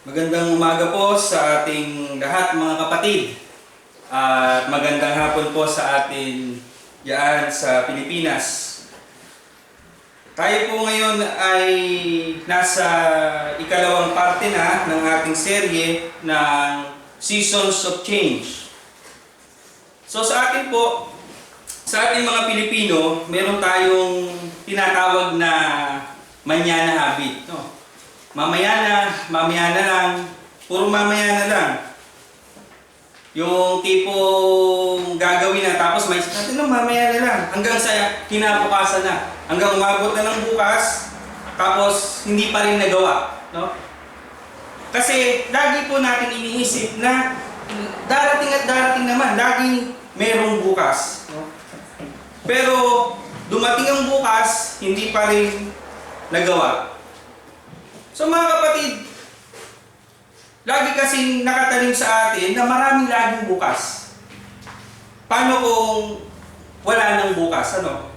Magandang umaga po sa ating lahat mga kapatid at magandang hapon po sa atin diyan sa Pilipinas. Tayo po ngayon ay nasa ikalawang parte na ng ating serye ng Seasons of Change. So sa atin po, sa ating mga Pilipino, meron tayong tinatawag na manyana habit. No? Mamaya na lang, puro mamaya na lang. Yung tipong gagawin na tapos may natin lang mamaya na lang. Hanggang sa kinabukasan na. Hanggang umabot na ng bukas, tapos hindi pa rin nagawa. No? Kasi lagi po natin iniisip na darating at darating naman, laging merong bukas. No? Pero dumating ang bukas, hindi pa rin nagawa. So mga kapatid, lagi kasing nakatanim sa atin na maraming laging bukas. Paano kung wala nang bukas? Ano?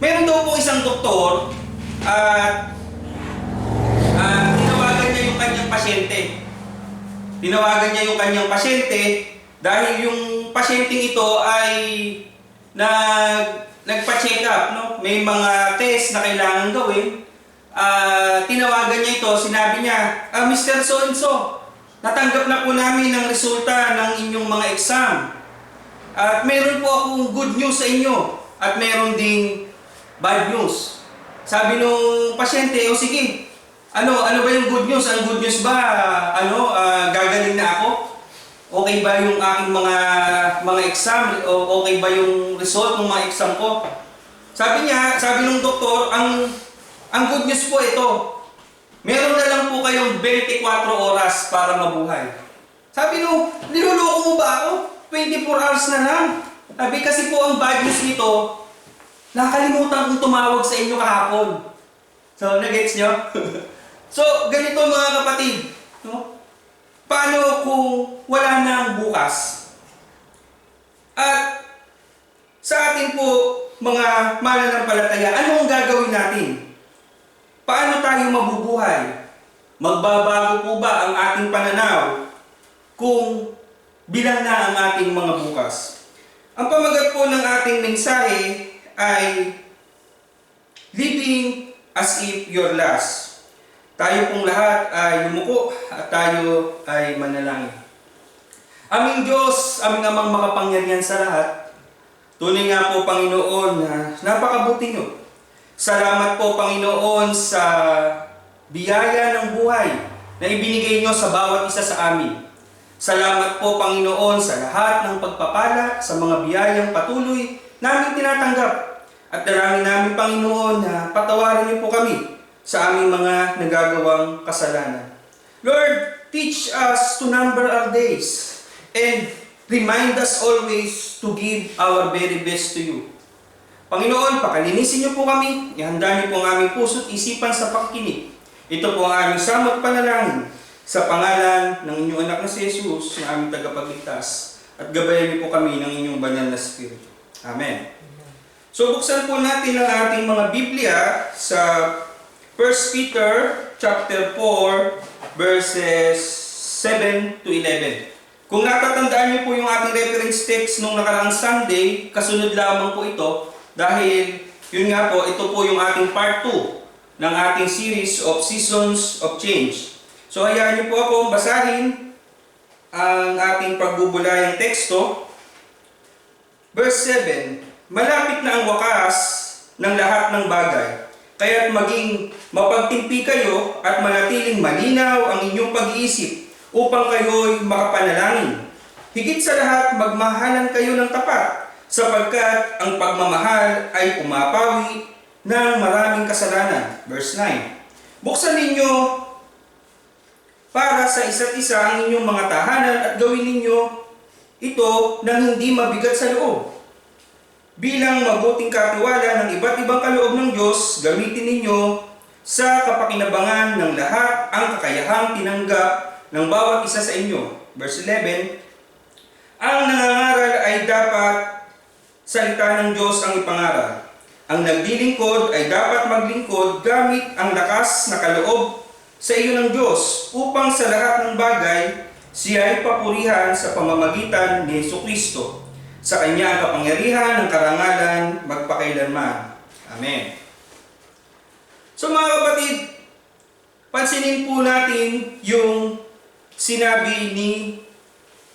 Meron daw po isang doktor at tinawagan niya yung kanyang pasyente. Tinawagan niya yung kanyang pasyente dahil yung pasyenteng ito ay nagpa-check up. No? May mga test na kailangan gawin. Tinawagan niya ito, sinabi niya, Mr. So-and-so, natanggap na po namin ang resulta ng inyong mga exam. At meron po akong good news sa inyo at meron ding bad news. Sabi nung pasyente, o sige, ano ba yung good news? Ang good news ba, gagaling na ako? Okay ba yung aking mga exam? O okay ba yung result ng mga exam ko? Sabi nung doktor, ang good news po ito, meron na lang po kayong 24 oras para mabuhay. Sabi nung, niloloko mo ba ako? 24 hours na lang. Sabi kasi po ang bad news nito, nakalimutan kong tumawag sa inyo kahapon. So, nag-gets nyo? So, ganito mga kapatid. No? Paano kung wala nang bukas? At sa atin po, mga mananampalataya, ano ang gagawin natin? Paano tayo mabubuhay? Magbabago po ba ang ating pananaw kung bilang na ang ating mga bukas? Ang pamagat po ng ating mensahe ay living as if you're last. Tayo pong lahat ay yumuko at tayo ay manalangin. Aming Diyos, aming amang makapangyarihan sa lahat, tunay nga po Panginoon na napakabuti nyo. Salamat po Panginoon sa biyaya ng buhay na ibinigay nyo sa bawat isa sa amin. Salamat po Panginoon sa lahat ng pagpapala, sa mga biyayang patuloy namin tinatanggap. At dalangin namin Panginoon na patawarin niyo po kami sa aming mga nagagawang kasalanan. Lord, teach us to number our days and remind us always to give our very best to you. Panginoon, pakalinisin niyo po kami, ihanda niyo po ang aming puso't isipan sa pakikinig. Ito po ang aming samot panalangin sa pangalan ng inyong anak na si Jesus, na aming tagapagligtas. At gabayan niyo po kami ng inyong banal na Espiritu. Amen. So buksan po natin ang ating mga Biblia sa 1 Peter chapter 4 verses 7 to 11. Kung natatandaan niyo po yung ating reference text nung nakaraang Sunday, kasunod lamang po ito. Dahil, yun nga po, ito po yung ating part 2 ng ating series of Seasons of Change. So, hayaan niyo po akong basahin ang ating pagbubulayang teksto. Verse 7, malapit na ang wakas ng lahat ng bagay, kaya't maging mapagtimpi kayo at manatiling malinaw ang inyong pag-iisip upang kayo'y makapanalangin. Higit sa lahat, magmahalan kayo ng tapat, sapagkat ang pagmamahal ay umapawi ng maraming kasalanan. Verse 9. Buksan ninyo para sa isa't isa ang inyong mga tahanan at gawin ninyo ito nang hindi mabigat sa loob. Bilang mabuting katiwala ng iba't ibang kaloob ng Diyos, gamitin ninyo sa kapakinabangan ng lahat ang kakayahang tinanggap ng bawat isa sa inyo. Verse 11. Ang nangangaral ay dapat salita ng Diyos ang ipangaral. Ang naglilingkod ay dapat maglingkod gamit ang lakas na kaloob sa iyo ng Diyos upang sa lahat ng bagay siya ay papurihan sa pamamagitan ni Jesucristo. Sa Kanya ang kapangyarihan ng karangalan magpakailanman. Amen. So mga kapatid, pansinin po natin yung sinabi ni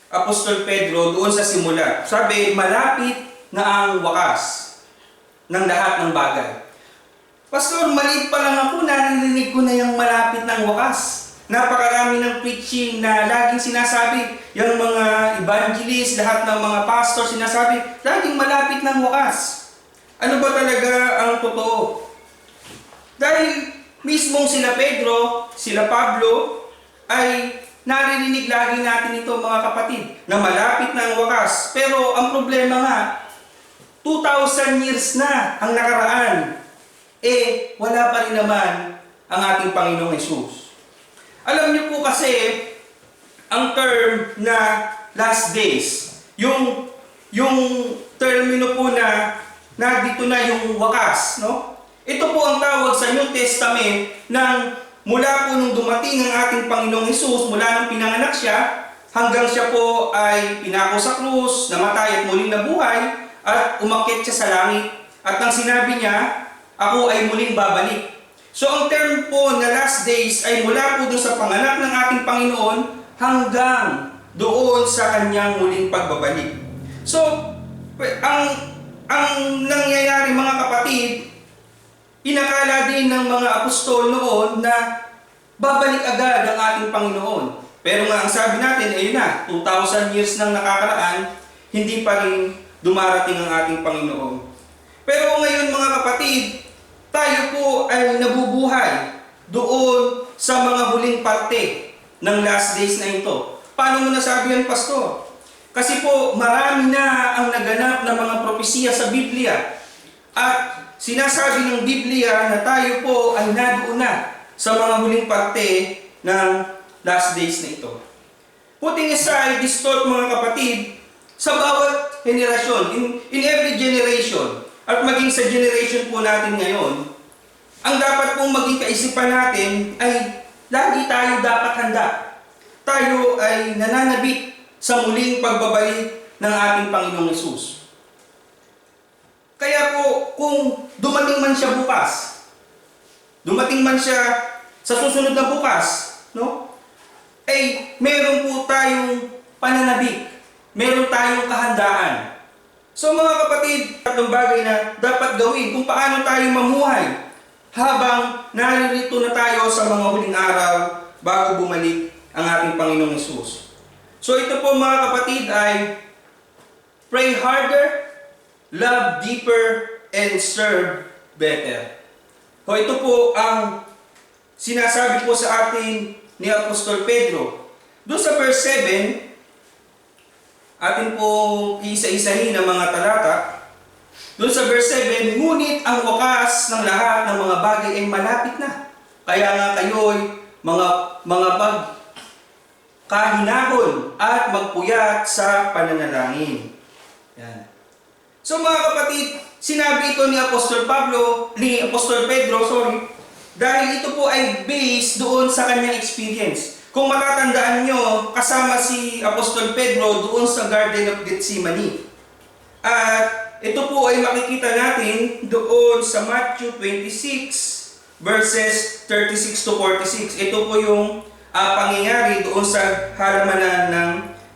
Apostol Pedro doon sa simula. Sabi, malapit na ang wakas ng lahat ng bagay. Pastor, maliit pa lang ako, naririnig ko na yung malapit ng wakas. Napakarami ng preaching na laging sinasabi, yung mga evangelist, lahat ng mga pastor sinasabi, laging malapit ng wakas. Ano ba talaga ang totoo? Dahil mismong sila Pedro, sila Pablo, ay naririnig lagi natin ito mga kapatid, na malapit na ang wakas. Pero ang problema nga, 2,000 years na ang nakaraan, wala pa rin naman ang ating Panginoong Hesus. Alam niyo po kasi, ang term na last days, yung termino po na dito na yung wakas, no? Ito po ang tawag sa New Testament ng mula po nung dumating ang ating Panginoong Hesus, mula nung pinanganak siya, hanggang siya po ay pinako sa krus, namatay at muling nabuhay, at umakyat siya sa langit. At nang sinabi niya, ako ay muling babalik. So ang term po na last days ay mula po doon sa panganak ng ating Panginoon hanggang doon sa kanyang muling pagbabalik. So, ang nangyayari mga kapatid, inakala din ng mga apostol noon na babalik agad ang ating Panginoon. Pero nga ang sabi natin, ayun na, 2,000 years nang nakakaraan, hindi pa rin dumarating ang ating Panginoon. Pero ngayon mga kapatid, tayo po ay nabubuhay doon sa mga huling parte ng last days na ito. Paano mo nasabi yan, Pastor? Kasi po marami na ang naganap na mga propesiya sa Biblia. At sinasabi ng Biblia na tayo po ay nadoon na sa mga huling parte ng last days na ito. Putting aside this thought mga kapatid, sa bawat generasyon, in every generation, at maging sa generation po natin ngayon, ang dapat pong maging kaisipan natin ay lagi tayo dapat handa. Tayo ay nananabik sa muling pagbabalik ng ating Panginoong Hesus. Kaya po, kung dumating man siya bukas, dumating man siya sa susunod na bukas, no? Ay meron po tayong pananabik, meron tayong kahandaan. So mga kapatid, tatlong bagay na dapat gawin kung paano tayo mamuhay habang naririto na tayo sa mga huling araw bago bumalik ang ating Panginoong Hesus. So ito po mga kapatid ay pray harder, love deeper, and serve better. So ito po ang sinasabi po sa atin ni Apostol Pedro. Doon sa verse 7, atin po isa-isahin ang mga talata. Doon sa verse 7, ngunit ang wakas ng lahat ng mga bagay ay malapit na. Kaya nga kayo'y mga pagkahinahon at magpuyat sa pananalangin. Yan. So mga kapatid, sinabi ito ni Apostol Pedro, dahil ito po ay based doon sa kanyang experience. Kung matatandaan nyo, kasama si Apostol Pedro doon sa Garden of Gethsemane. At ito po ay makikita natin doon sa Matthew 26 verses 36 to 46. Ito po yung pangyayari doon sa halamanan ng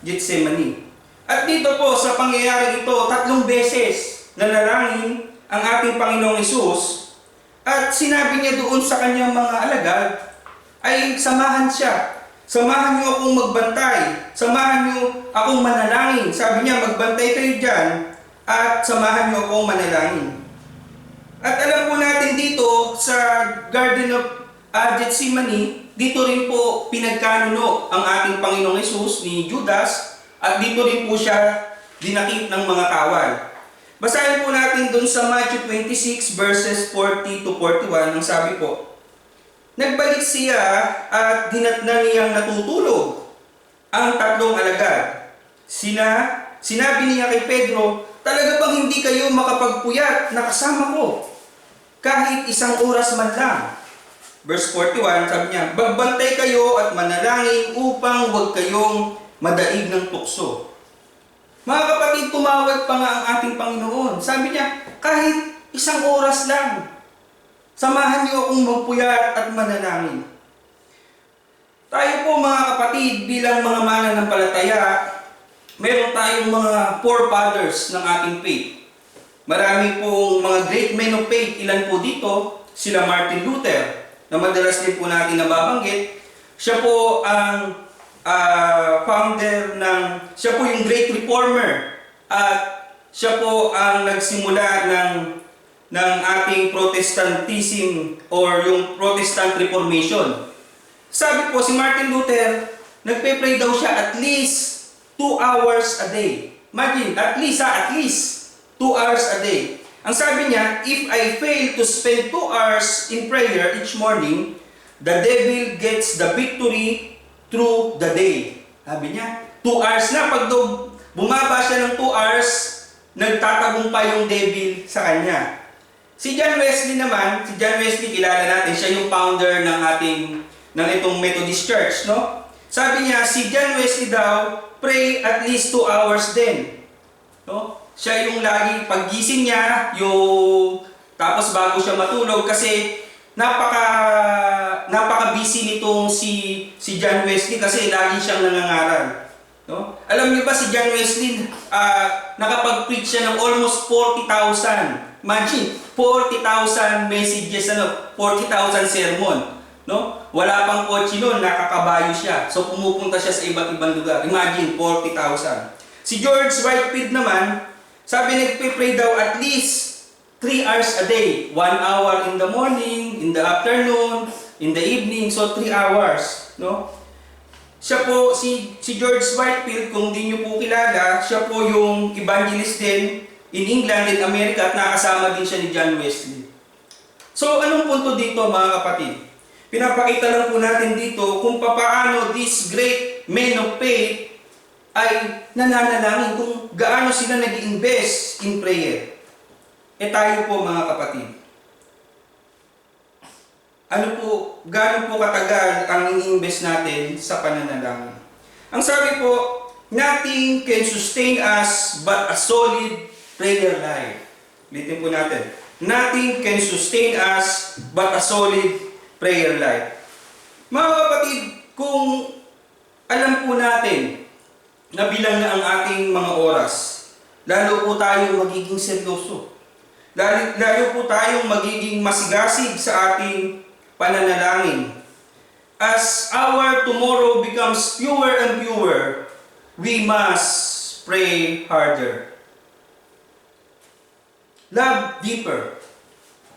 Gethsemane. At dito po sa pangyayari ito, 3 beses nanalangin ang ating Panginoong Hesus. At sinabi niya doon sa kanyang mga alagad ay samahan siya. Samahan niyo akong magbantay. Samahan niyo akong manalangin. Sabi niya, magbantay kayo dyan at samahan niyo akong manalangin. At alam po natin dito sa Garden of Gethsemane, dito rin po pinagkanuno ang ating Panginoong Hesus ni Judas at dito rin po siya dinakip ng mga kawal. Basahin po natin dun sa Matthew 26 verses 40 to 41 ang sabi po, nagbalik siya at dinatnan niyang natutulog ang 3 alagad. Sinabi niya kay Pedro, talaga bang hindi kayo makapagpuyat na kasama ko? Kahit 1 oras man lang. verse 41, sabi niya, "Bagbantay kayo at manalangin upang huwag kayong madaig ng tukso." Mga kapatid, tumawag pa nga ang ating Panginoon. Sabi niya, kahit isang oras lang, samahan niyo akong magpuyat at manalangin. Tayo po mga kapatid, bilang mga mananampalataya, meron tayong mga forefathers ng ating faith. Marami pong mga great men of faith. Ilan po dito? Sila Martin Luther, na madalas din po natin nababanggit. Siya po ang siya po yung great reformer. At siya po ang nagsimula ng ating Protestantism or yung Protestant Reformation. Sabi po, si Martin Luther, nagpe-pray daw siya at least 2 hours a day. Imagine, at least 2 hours a day. Ang sabi niya, "If I fail to spend 2 hours in prayer each morning, the devil gets the victory through the day." Sabi niya, 2 hours na. Pag bumaba siya ng 2 hours, nagtatagumpay yung devil sa kanya. Si John Wesley naman, kilala natin, siya yung founder ng itong Methodist Church, no? Sabi niya, si John Wesley daw, pray at least 2 hours din. No? Siya yung lagi paggising niya, tapos bago siya matulog, kasi napaka-busy nitong si John Wesley kasi lagi siyang nangangaral. No? Alam niyo ba si John Wesley, nakapag-preach siya ng almost 40,000. Imagine, 40,000 messages, 40,000 sermon. No? Wala pang kotse noon, nakakabayo siya. So pumupunta siya sa iba't ibang lugar. Imagine, 40,000. Si George Whitefield naman, sabi nagpe-pray daw at least 3 hours a day. 1 hour in the morning, in the afternoon, in the evening. So 3 hours. No? Siya po, si George Whitefield, kung di nyo po kilala, siya po yung evangelist din in England and America at nakasama din siya ni John Wesley. So anong punto dito mga kapatid? Pinapakita lang po natin dito kung paano these great men of faith ay nananalangin, kung gaano sila nag-invest in prayer. Tayo po mga kapatid, gaano po katagal ang ini-invest natin sa pananalangin? Ang sabi po, nothing can sustain us but a solid prayer life. Ulitin po natin. Nothing can sustain us but a solid prayer life. Mga kapatid, kung alam po natin na bilang na ang ating mga oras, lalo po tayong magiging seryoso. Lalo po tayong magiging masigasig sa ating pananalangin. As our tomorrow becomes fewer and fewer, we must pray harder. Love deeper.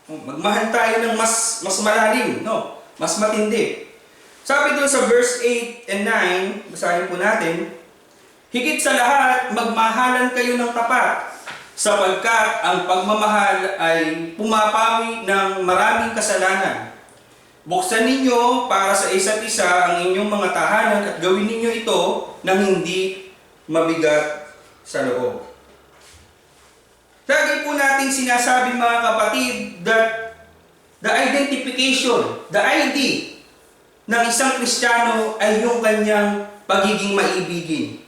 Magmahal tayo ng mas malalim, no? Mas matindi. Sabi doon sa verse 8 and 9, basahin po natin, "Higit sa lahat, magmahalan kayo ng tapat, sapagkat ang pagmamahal ay pumapawi ng maraming kasalanan. Buksan ninyo para sa isa't isa ang inyong mga tahanan at gawin ninyo ito nang hindi mabigat sa loob." Lagi po natin sinasabi mga kapatid that the identification, the ID ng isang Kristiyano ay yung kanyang pagiging maibigin.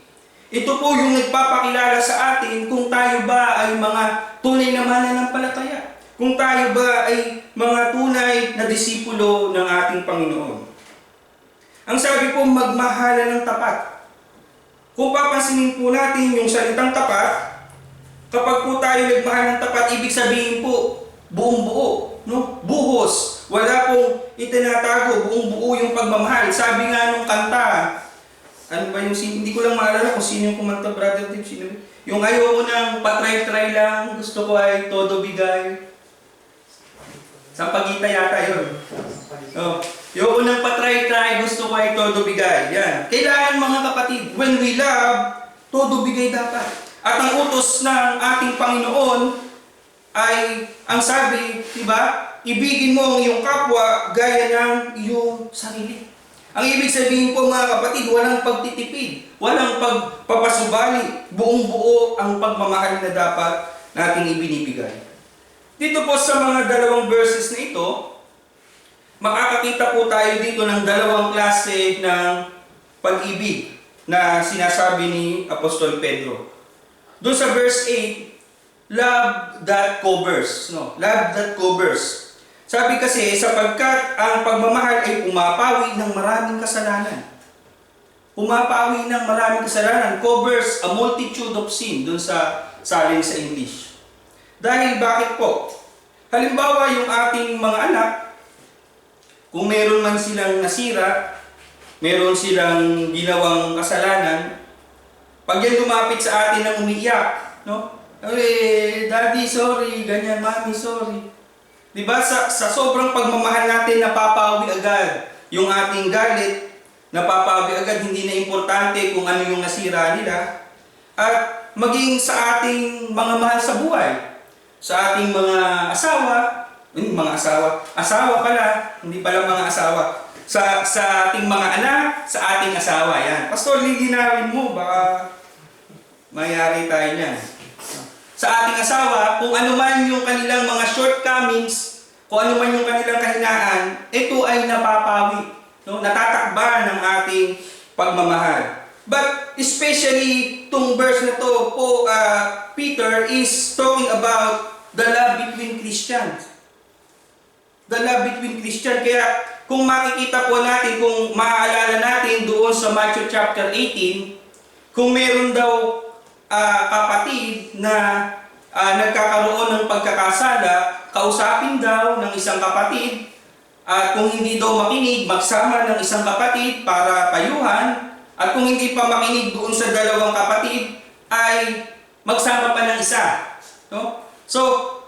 Ito po yung nagpapakilala sa atin kung tayo ba ay mga tunay na mananampalataya. Kung tayo ba ay mga tunay na disipulo ng ating Panginoon. Ang sabi po, magmahalan ng tapat. Kung papansinin po natin yung salitang tapat, kapag po tayo nagmahal ng tapat, ibig sabihin po, buong buo, no? Buhos. Wala pong itinatago, buong buo yung pagmamahal. Sabi nga nung kanta, ano ba yung hindi ko lang maalala kung sino yung kumanta, Brother Tim, sino? Yung ayoko nang patry-try lang, gusto ko ay todo bigay. Sa Pagita yata yun. Oh, ayoko nang patry-try, gusto ko ay todo bigay. Yan. Kailangan mga kapatid, when we love, todo bigay dapat. At ang utos ng ating Panginoon ay, ang sabi, diba, ibigin mo ang iyong kapwa gaya ng iyong sarili. Ang ibig sabihin po mga kapatid, walang pagtitipid, walang pagpapasubali, buong buo ang pagmamahal na dapat nating ibinibigay. Dito po sa mga dalawang verses na ito, makakakita po tayo dito ng dalawang klase ng pag-ibig na sinasabi ni Apostol Pedro. Doon sa verse 8, love that covers. No? Love that covers. Sabi kasi, sapagkat ang pagmamahal ay pumapawi ng maraming kasalanan. Pumapawi ng maraming kasalanan. Covers a multitude of sin. Doon sa salin sa English. Dahil bakit po? Halimbawa, yung ating mga anak, kung meron man silang nasira, meron silang ginawang kasalanan, pag yan lumapit sa atin ng umiiyak, no? Daddy, sorry, ganyan, mommy, sorry. Diba? Sa sobrang pagmamahal natin, napapawi agad yung ating galit, napapawi agad, hindi na importante kung ano yung nasira nila. At maging sa ating mga mahal sa buhay, sa ating mga asawa pala, hindi pala mga asawa. Sa ating mga anak, sa ating asawa, yan. Pastor, lilinawin mo, baka mayari tayo niyan. Sa ating asawa, kung ano man yung kanilang mga shortcomings, kung ano man yung kanilang kahinaan, ito ay napapawi, no? Natatakba ng ating pagmamahal. But especially, itong verse na to po, Peter is talking about the love between Christians. The love between Christians. Kaya kung makikita po natin, kung maaalala natin doon sa Matthew chapter 18, kung meron daw kapatid na nagkakaroon ng pagkakasala, kausapin daw ng isang kapatid, at kung hindi daw makinig, magsama ng isang kapatid para payuhan, at kung hindi pa makinig doon sa dalawang kapatid, ay magsama pa ng isa. No? So,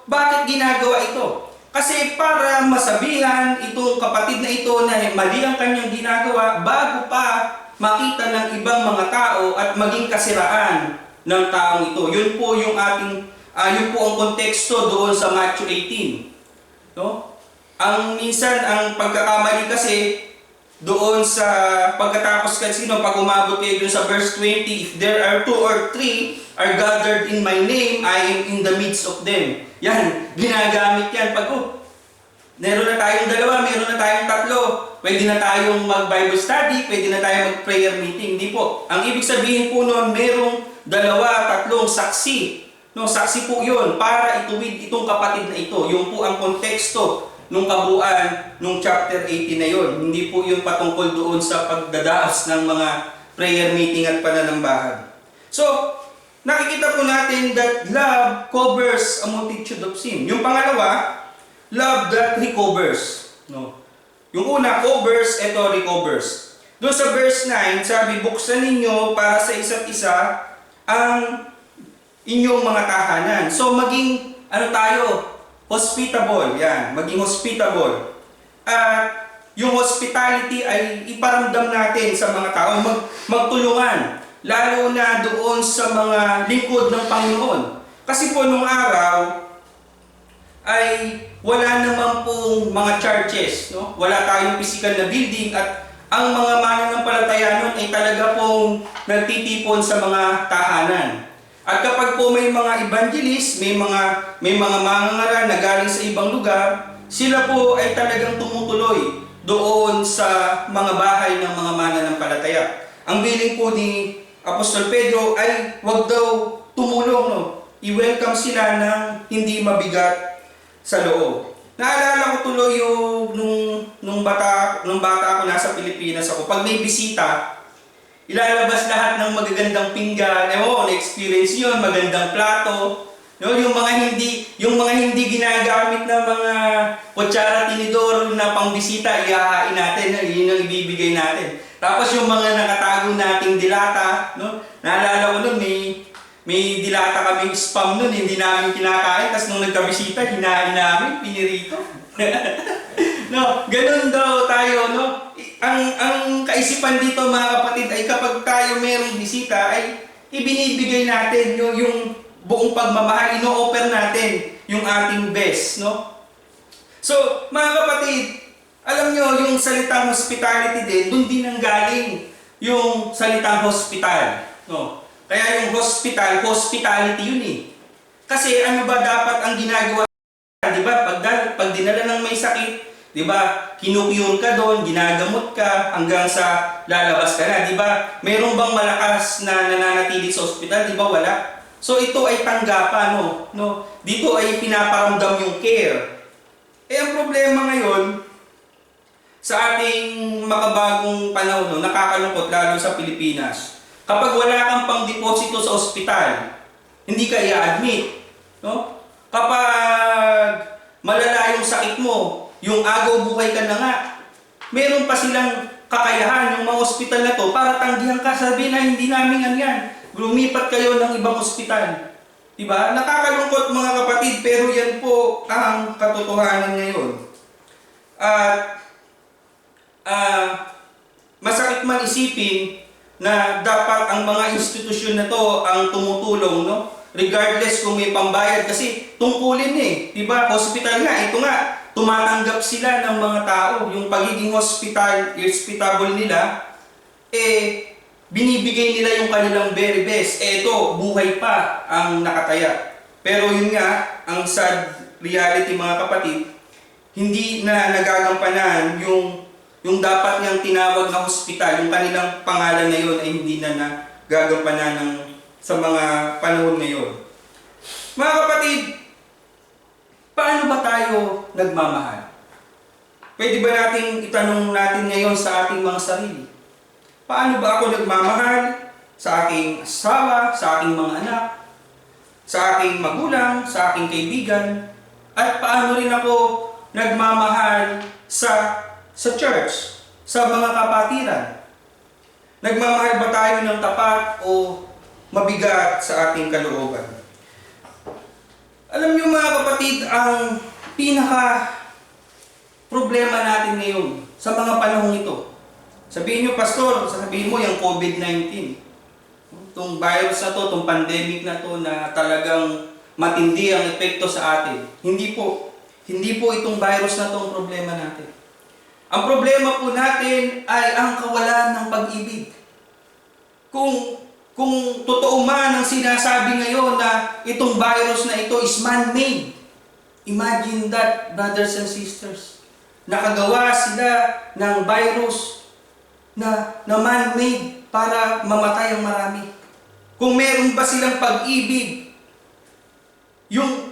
bakit ginagawa ito? Kasi para masabihan itong kapatid na ito na mali ang kanyang ginagawa bago pa makita ng ibang mga tao at maging kasiraan ng taong ito. Yun po yung yun po ang konteksto doon sa Matthew 18. No? Minsan ang pagkakamali kasi doon sa pagkatapos kasi pag umabot kayo doon sa verse 20, if there are 2 or 3 are gathered in my name, I am in the midst of them. Yan, ginagamit yan. Pag meron na tayong dalawa, meron na tayong tatlo, pwede na tayong mag-Bible study, pwede na tayong mag-prayer meeting. Hindi po. Ang ibig sabihin po noon, merong dalawa, tatlong saksi. No, saksi po yun para ituwid itong kapatid na ito. Yung po ang konteksto nung kabuuan nung chapter 18 na yun. Hindi po yung patungkol doon sa pagdadaos ng mga prayer meeting at pananambahan. So, nakikita po natin that love covers a multitude of sin. Yung pangalawa, love that recovers. No? Yung una, covers, ito recovers. Doon sa verse 9, sabi, buksan ninyo para sa isa't isa ang inyong mga tahanan. So, maging, hospitable. Yan, maging hospitable. At yung hospitality ay iparamdam natin sa mga tao, magtulungan. Lalo na doon sa mga lingkod ng Panginoon. Kasi po nung araw, ay wala naman pong mga churches. No? Wala tayong physical na building at ang mga mananampalataya nun ay talaga pong nagtitipon sa mga tahanan. At kapag po may mga evangelist, may mga mangangaral na galing sa ibang lugar, sila po ay talagang tumutuloy doon sa mga bahay ng mga mananampalataya. Ang bilin po ni Apostol Pedro ay wag daw tumulong, no? I-welcome sila ng hindi mabigat sa loob. Naalala ko tuloy yung nung bata ako nasa Pilipinas ako, pag may bisita, ilalabas lahat ng magagandang pinggan. Na-experience yun, magandang plato. No, yung mga hindi ginagamit na mga kutsara, tinidor na pangbisita, ihahain natin, yun ang ibibigay natin. Tapos yung mga nakatago nating dilata, no? Naalala ko nun, may dilata kaming spam nun, hindi namin kinakain, tapos nung nagkabisita, hinahain namin, pinirito. No, ganun daw tayo, no? Ang kaisipan dito mga kapatid ay kapag tayo mayroong bisita ay ibinibigay natin yung buong pagmamahal, ino-offer natin yung ating best, no? So, mga kapatid, alam nyo, yung salitang hospitality din, dun din ang galing yung salitang hospital, no? Kaya yung hospitality yun eh. Kasi ano ba dapat ang ginagawa? Di ba? Pag dinala ng may sakit Di ba? Kinukure ka doon, ginagamot ka hanggang sa lalabas ka na. Di ba? Meron bang malakas na nananatili sa ospital? Di ba? Wala. So ito ay tanggapan, no? Dito ay pinaparamdam yung care. Ang problema ngayon, sa ating makabagong panahon, no, nakakalungkot lalo sa Pilipinas. Kapag wala kang pang-deposito sa ospital, hindi ka i-admit. No? Kapag malala yung sakit mo, yung agaw buhay ka na nga, meron pa silang kakayahan yung mga ospital na to para tanggihan ka, sabihin na hindi namin yan. Lumipat kayo ng ibang ospital. Diba? Nakakalungkot mga kapatid, pero yan po ang katotohanan ngayon. At masakit man isipin na dapat ang mga institusyon na to ang tumutulong, no? Regardless kung may pambayad, kasi tungkulin diba? Hospital nga, ito nga, tumatanggap sila ng mga tao. Yung pagiging hospitable nila, binibigay nila yung kanilang very best. Ito, buhay pa ang nakataya. Pero yun nga, ang sad reality mga kapatid, hindi na nagagampanan yung dapat niyang tinawag na hospital, yung kanilang pangalan na yun ay hindi na nagagampanan sa mga panahon ngayon. Mga kapatid, paano ba tayo nagmamahal? Pwede ba nating itanong natin ngayon sa ating mga sarili? Paano ba ako nagmamahal sa aking asawa, sa aking mga anak, sa aking magulang, sa aking kaibigan? At paano rin ako nagmamahal sa church, sa mga kapatiran? Nagmamahal ba tayo ng tapat o mabigat sa ating kalooban? Alam niyo mga kapatid, ang pinaka problema natin ngayon sa mga panahong ito. Sabihin niyo, Pastor, sabihin mo yung COVID-19. Itong virus na to, itong pandemic na to na talagang matindi ang epekto sa atin. Hindi po itong virus na to ang problema natin. Ang problema po natin ay ang kawalan ng pag-ibig. Kung totoo man ang sinasabi ngayon na itong virus na ito is man-made, imagine that, brothers and sisters. Nakagawa sila ng virus na man-made para mamatay ang marami. Kung meron ba silang pag-ibig,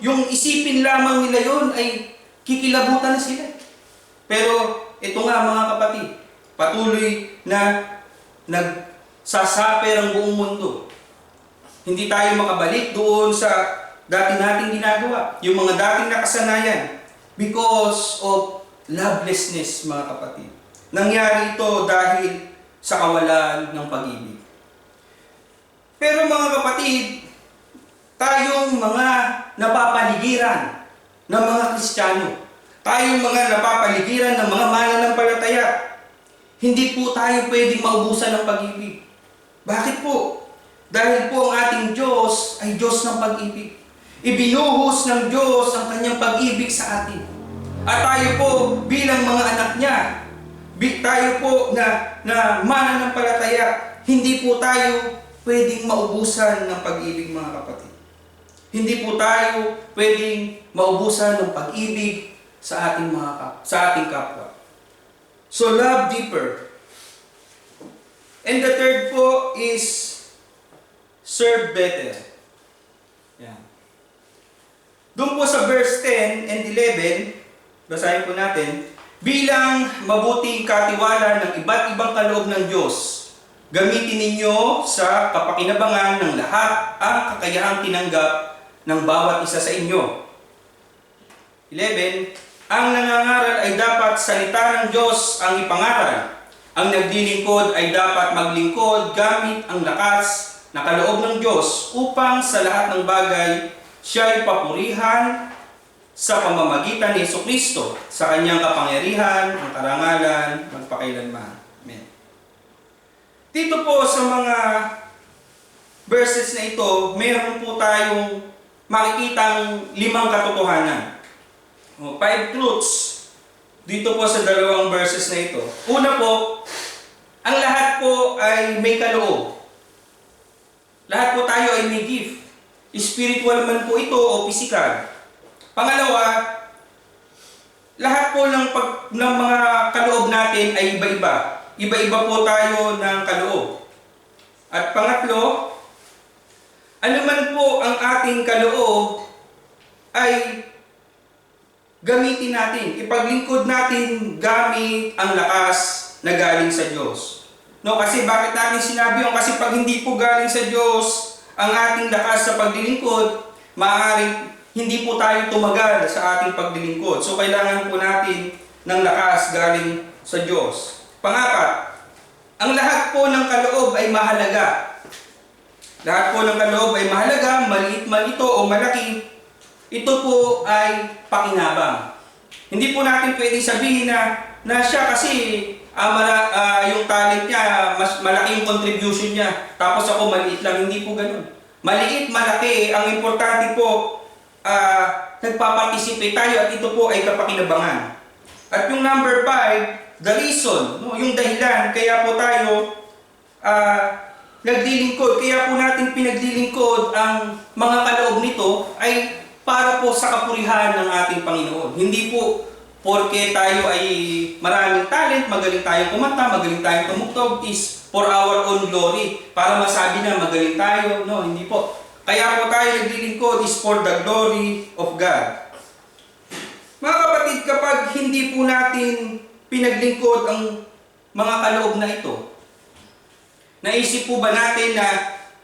yung isipin lamang nila yon ay kikilabutan na sila. Pero ito nga mga kapatid, patuloy na nagsasaper ang buong mundo. Hindi tayo makabalik doon sa dati nating ginagawa, yung mga dating nakasanayan, because of lovelessness mga kapatid. Nangyari ito dahil sa kawalan ng pag-ibig. Pero mga kapatid, tayong mga napapaligiran ng mga Kristiyano, tayong mga napapaligiran ng mga mananampalataya, hindi po tayo pwedeng maubusan ng pag-ibig. Bakit po? Dahil po ang ating Diyos ay Diyos ng pag-ibig. Ibinuhos ng Diyos ang kanyang pag-ibig sa atin. At tayo po bilang mga anak niya, tayo po na mananampalataya, hindi po tayo pwedeng maubusan ng pag-ibig mga kapatid. Hindi po tayo pwedeng maubusan ng pag-ibig sa ating kapwa. So love deeper. And the third po is serve better. Yan. Doon po sa verse 10 and 11, basahin po natin, bilang mabuting katiwala ng iba't ibang kaloob ng Diyos, gamitin ninyo sa kapakinabangan ng lahat ang kakayahang tinanggap ng bawat isa sa inyo. 11, ang nangangaral ay dapat salita ng Diyos ang ipangaral. Ang naglilingkod ay dapat maglingkod gamit ang lakas na kaloob ng Diyos upang sa lahat ng bagay siya'y papurihan sa pamamagitan ni Jesucristo sa kanyang kapangyarihan, ang karangalan, magpakailanman. Amen. Dito po sa mga verses na ito, mayroon po tayong makikitang 5 katotohanan. 5 truths dito po sa 2 verses na ito. Una po, ang lahat po ay may kaloob. Lahat po tayo ay may gift. Spiritual man po ito o physical. Pangalawa, lahat po ng mga kaloob natin ay iba-iba. Iba-iba po tayo ng kaloob. At pangatlo, ano man po ang ating kaloob ay gamitin natin. Ipaglingkod natin gamit ang lakas na galing sa Diyos. No, kasi bakit natin sinabi yun? Kasi pag hindi po galing sa Diyos ang ating lakas sa paglilingkod, maaaring hindi po tayo tumagal sa ating paglilingkod. So, kailangan po natin ng lakas galing sa Diyos. Pangapat, ang lahat po ng kaloob ay mahalaga. Lahat po ng kaloob ay mahalaga, maliit man ito o malaki, ito po ay pakinabang. Hindi po natin pwedeng sabihin na siya kasi yung talent niya, mas malaki yung contribution niya, tapos ako maliit lang. Hindi po ganun. Maliit, malaki, ang importante po, nagpaparticipate tayo at ito po ay kapakinabangan. At yung number 5, the reason, no, yung dahilan, kaya po tayo naglilingkod, kaya po natin pinaglilingkod ang mga kaloob nito ay para po sa kapurihan ng ating Panginoon. Hindi po porke tayo ay maraming talent, magaling tayong kumanta, magaling tayong tumugtog, is for our own glory. Para masabi na magaling tayo. No, hindi po. Kaya po tayo naglilingkod is for the glory of God. Mga kapatid, kapag hindi po natin pinaglingkod ang mga kaloob na ito, naisip po ba natin na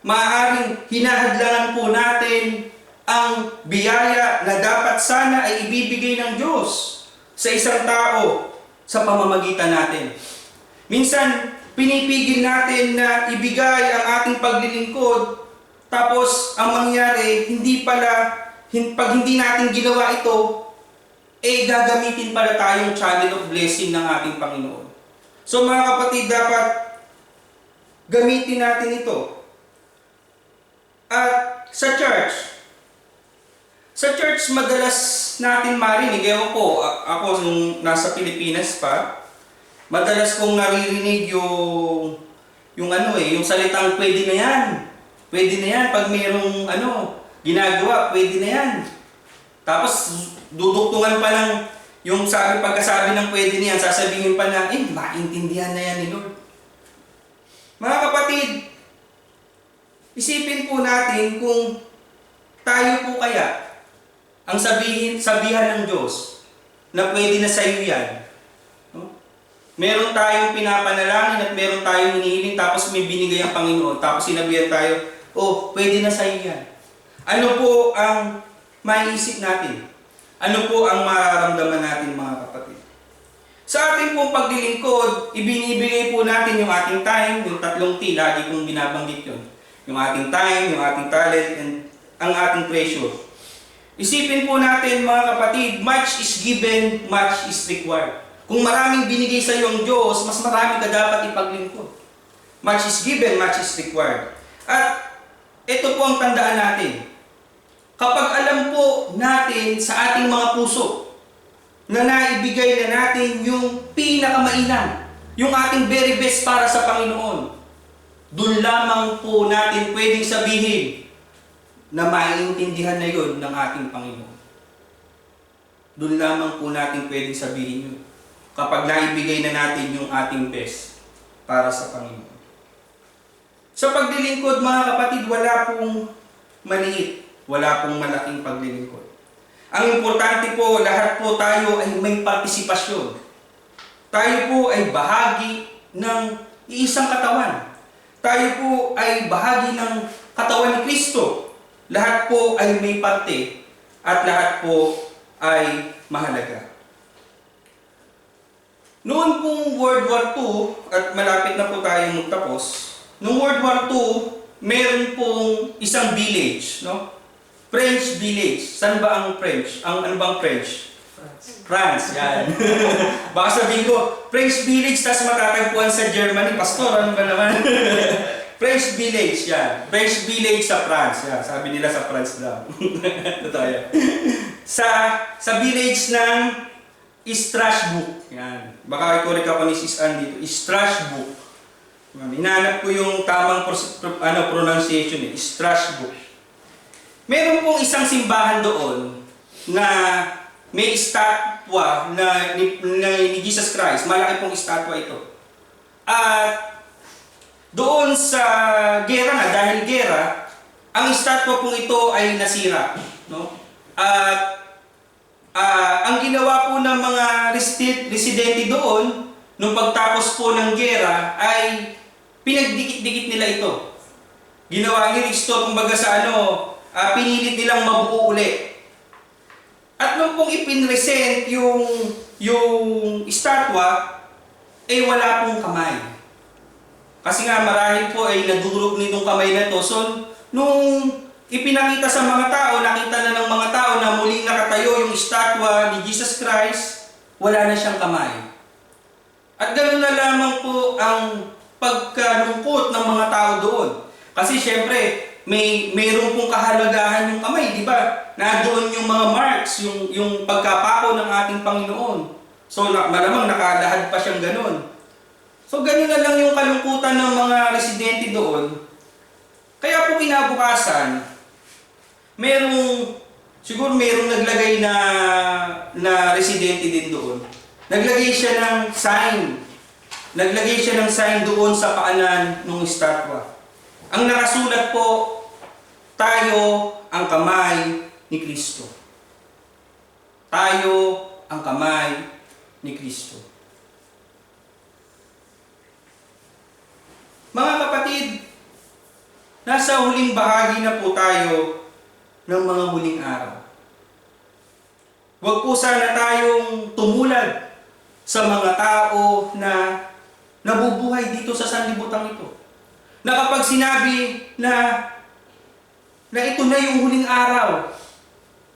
maaaring hinahadlangan po natin ang biyaya na dapat sana ay ibibigay ng Diyos sa isang tao sa pamamagitan natin? Minsan, pinipigil natin na ibigay ang ating paglilingkod, tapos ang mangyari, pag hindi natin ginawa ito, gagamitin pala tayong channel of blessing ng ating Panginoon. So mga kapatid, dapat gamitin natin ito. At sa church madalas natin marinig, ewan ko, ako nung nasa Pilipinas pa, madalas kong naririnig yung salitang pwede na yan. Pwede na yan, pag mayroong ginagawa, pwede na yan. Tapos duduktungan pa lang yung pagkasabi ng pwede na yan, sasabihin pa na, maintindihan na yan ni Lord. Mga kapatid, isipin po natin kung tayo po kaya ang sabihan ng Diyos na pwede na sa iyo yan. No? Meron tayong pinapanalangin at meron tayong hinihiling, tapos may binigay ang Panginoon, tapos sinabihan tayo, pwede na sa iyo yan. Ano po ang maiisip natin? Ano po ang mararamdaman natin, mga kapatid? Sa ating pong paglilingkod, ibinibigay po natin yung ating time, yung 3 T, lagi kong binabanggit yun. Yung ating time, yung ating talent, and ang ating treasure. Isipin po natin, mga kapatid, much is given, much is required. Kung maraming binigay sa iyo ang Diyos, mas marami ka dapat ipaglingkod. Much is given, much is required. At ito po ang tandaan natin. Kapag alam po natin sa ating mga puso na naibigay na natin yung pinakamainam, yung ating very best para sa Panginoon, doon lamang po natin pwedeng sabihin na maiintindihan na yun ng ating Panginoon. Doon lamang po natin pwedeng sabihin yun. Kapag naibigay na natin yung ating best para sa Panginoon. Sa paglilingkod, mga kapatid, wala pong maliit, wala pong malaking paglilingkod. Ang importante po, lahat po tayo ay may partisipasyon. Tayo po ay bahagi ng iisang katawan. Tayo po ay bahagi ng katawan ni Kristo. Lahat po ay may parte at lahat po ay mahalaga. Noon pong World War II, at malapit na po tayong magtapos, noong World War II, meron pong isang village, no? French village. Saan ba ang French? Ano bang French? France, yan. Baka sabihin ko, French village, tas matatagpuan sa Germany. Pastor, ano ba naman? French village, yan. French village sa France. Yan. Sabi nila sa France daw. Totoo yan. Sa village ng Strasbourg. Yan. Baka i-correct ako ni Sis Ann dito. Strasbourg. Hinahanap ko yung tamang pronunciation eh. Strasbourg. Meron pong isang simbahan doon na may estatwa ni Jesus Christ. Malaki pong estatwa ito. At doon sa gera nga, dahil gera, ang estatwa pong ito ay nasira. No? At ang ginawa po ng mga residente doon, nung pagtapos po ng gera, ay pinagdikit-dikit nila ito. Ginawa ni Risto, kumbaga sa pinilit nilang mabuo uli. At nung pong ipinresent yung estatwa, wala pong kamay. Kasi nga marahil po ay nadurog nitong kamay na to. So, nung ipinakita sa mga tao, nakita na ng mga tao na muling nakatayo yung estatwa ni Jesus Christ, wala na siyang kamay. At ganoon na lamang po ang pagkalungkot ng mga tao doon. Kasi syempre, mayroon pong kahalagahan yung kamay, di ba? Nandoon yung mga marks, yung pagkapako ng ating Panginoon. So malamang nakalahad pa siyang ganoon. So ganoon na lang yung kalungkutan ng mga residente doon. Kaya po kinabukasan, siguro merong naglagay na residente din doon. Naglagay siya ng sign. Naglagay siya ng sign doon sa paanan ng estatwa. Ang nakasulat po, tayo ang kamay ni Kristo. Tayo ang kamay ni Kristo. Mga kapatid, nasa huling bahagi na po tayo ng mga huling araw. Huwag po sana tayong tumulad sa mga tao na nabubuhay dito sa sanlibutan ito. Na kapag sinabi na ito na yung huling araw,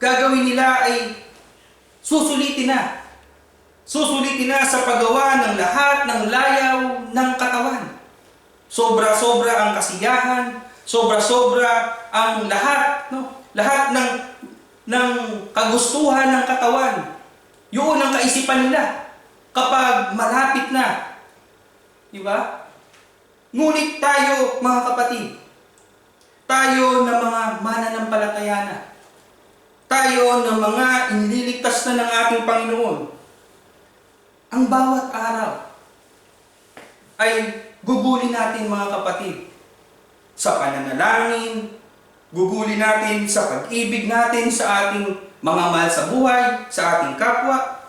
gagawin nila ay susulitin na. Susulitin na sa paggawa ng lahat ng layaw ng katawan. Sobra-sobra ang kasiyahan, sobra-sobra ang lahat, no? Lahat ng kagustuhan ng katawan. Yun ang kaisipan nila kapag malapit na. Diba? Ngunit tayo, mga kapatid, tayo na mga mananampalataya na, tayo na mga inililigtas na ng ating Panginoon, ang bawat araw ay gugulin natin, mga kapatid, sa pananalangin, gugulin natin sa pag-ibig natin sa ating mga mahal sa buhay, sa ating kapwa,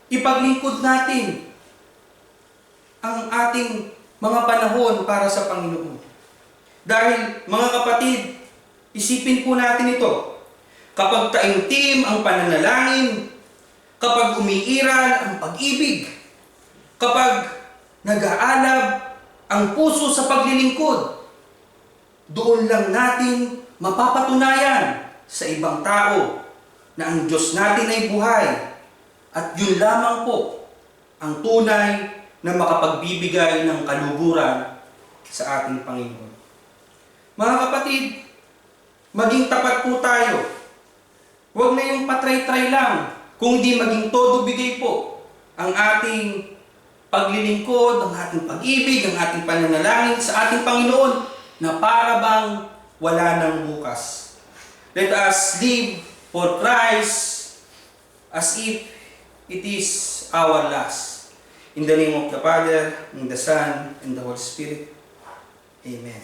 ipaglingkod natin ang ating mga panahon para sa Panginoon. Dahil, mga kapatid, isipin po natin ito. Kapag taimtim ang pananalangin, kapag umiiral ang pag-ibig, kapag nag-aalab ang puso sa paglilingkod, doon lang natin mapapatunayan sa ibang tao na ang Diyos natin ay buhay at yun lamang po ang tunay na makapagbibigay ng kaluguran sa ating Panginoon. Mga kapatid, maging tapat po tayo. Huwag na yung patray-tray lang, kundi maging todo bigay po ang ating paglilingkod, ang ating pag-ibig, ang ating pananalangin sa ating Panginoon na para bang wala ng bukas. Let us live for Christ as if it is our last. In the name of the Father, and the Son, and the Holy Spirit. Amen.